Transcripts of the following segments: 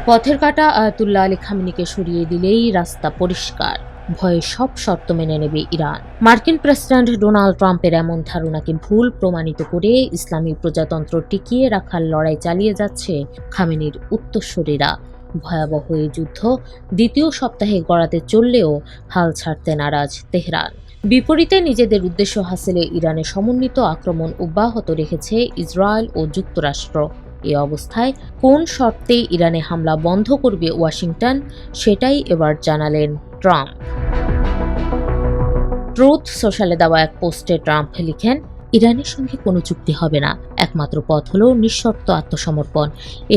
পথের কাঁটা Ayatollah Ali খামেনিকে সরিয়ে দিলেই রাস্তা পরিষ্কার, ভয়ে সব শর্ত মেনে নেবে ইরান। মার্কিন প্রেসিডেন্ট ডোনাল্ড ট্রাম্পের এমন ধারণাকে ভুল প্রমাণিত করে ইসলামী প্রজাতন্ত্র টিকিয়ে রাখার লড়াই চালিয়ে যাচ্ছে খামেনির উত্তরসূরিরা। ভয়াবহ এই যুদ্ধ দ্বিতীয় সপ্তাহে গড়াতে চললেও হাল ছাড়তে নারাজ তেহরান। বিপরীতে নিজেদের উদ্দেশ্য হাসিলে ইরানের সমন্বিত আক্রমণ অব্যাহত রেখেছে ইসরায়েল ও যুক্তরাষ্ট্র। এ অবস্থায় কোন শর্তে ইরানে হামলা বন্ধ করবে ওয়াশিংটন, সেটাই এবার জানালেন ট্রাম্প। ট্রুথ সোশ্যালে দেওয়া এক পোস্টে ট্রাম্প লিখেন, ইরানের সঙ্গে কোনো চুক্তি হবে না, একমাত্র পথ হলো নিঃশর্ত আত্মসমর্পণ।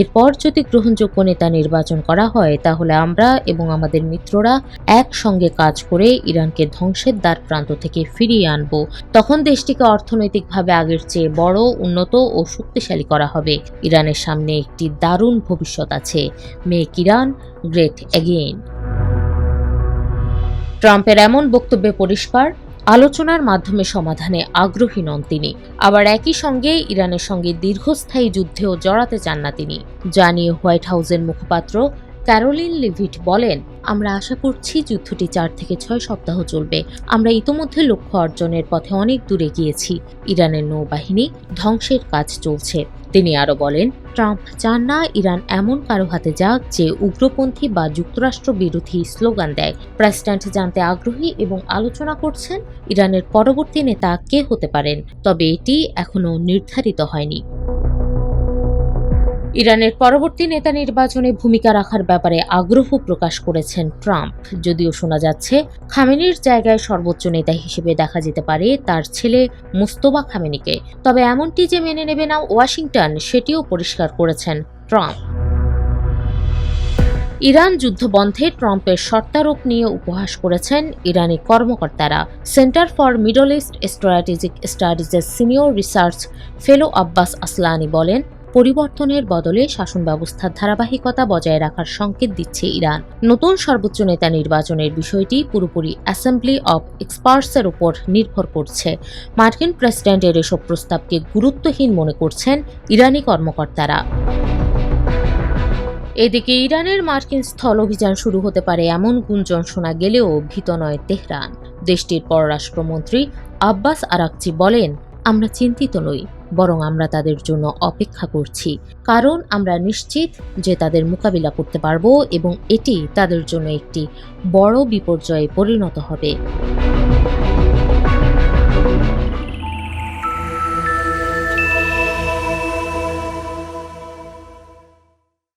এরপর যদি গ্রহণযোগ্য নেতা নির্বাচন করা হয় তাহলে আমরা এবং আমাদের মিত্ররা একসঙ্গে কাজ করে ইরানকে ধ্বংসের দ্বার প্রান্ত থেকে ফিরিয়ে আনব। তখন দেশটিকে অর্থনৈতিকভাবে আগের চেয়ে বড়, উন্নত ও শক্তিশালী করা হবে। ইরানের সামনে একটি দারুণ ভবিষ্যৎ আছে। Make Iran great again. ট্রাম্পের এমন বক্তব্যে পরিষ্কার, আলোচনার মাধ্যমে সমাধানে আগ্রহী নন তিনি। আবার একই সঙ্গে ইরানের সঙ্গে দীর্ঘস্থায়ী যুদ্ধেও জড়াতে চান না তিনি। জানিয়ে হোয়াইট হাউসের মুখপাত্র ক্যারোলিন লিভিট বলেন, আমরা আশা করছি যুদ্ধটি 4 থেকে 6 সপ্তাহ চলবে। আমরা ইতোমধ্যে লক্ষ্য অর্জনের পথে অনেক দূরে গিয়েছি। ইরানের নৌবাহিনী ধ্বংসের কাজ চলছে। তিনি আরও বলেন, ট্রাম্প চান না ইরান এমন কারো হাতে যাক যে উগ্রপন্থী বা যুক্তরাষ্ট্র বিরোধী স্লোগান দেয়। প্রেসিডেন্ট জানতে আগ্রহী এবং আলোচনা করছেন ইরানের পরবর্তী নেতা কে হতে পারেন, তবে এটি এখনও নির্ধারিত হয়নি। ইরানের পরবর্তী নেতা নির্বাচনে ভূমিকা রাখার ব্যাপারে আগ্রহ প্রকাশ করেছেন ট্রাম্প। যদিও শোনা যাচ্ছে খামেনির জায়গায় সর্বোচ্চ নেতা হিসেবে দেখা যেতে পারে তার ছেলে মুস্তফা খামেনিকে, তবে এমনটি যে মেনে নেবে না ওয়াশিংটন, সেটিও পরিষ্কার করেছেন ট্রাম্প। ইরান যুদ্ধ বন্ধে ট্রাম্পের শর্তারোপ নিয়ে উপহাস করেছেন ইরানি কর্মকর্তারা। Center for Middle East Strategic স্টাডিজের senior research fellow Abbas Aslani বলেন, পরিবর্তনের বদলে শাসন ব্যবস্থার ধারাবাহিকতা বজায় রাখার সংকেত দিচ্ছে ইরান। নতুন সর্বোচ্চ নেতা নির্বাচনের বিষয়টি পুরোপুরি অ্যাসেম্বলি অব এক্সপার্টসের উপর নির্ভর করছে। মার্কিন প্রেসিডেন্টের এসব প্রস্তাবকে গুরুত্বহীন মনে করছেন ইরানি কর্মকর্তারা। এদিকে ইরানের মার্কিন স্থল অভিযান শুরু হতে পারে এমন গুঞ্জন শোনা গেলেও ভীত নয় তেহরান। দেশটির পররাষ্ট্রমন্ত্রী আব্বাস আরাকচি বলেন, আমরা চিন্তিত নই, বরং আমরা তাদের জন্য অপেক্ষা করছি, কারণ আমরা নিশ্চিত যে তাদের মোকাবিলা করতে পারব এবং এটি তাদের জন্য একটি বড় বিপর্যয়ে পরিণত হবে।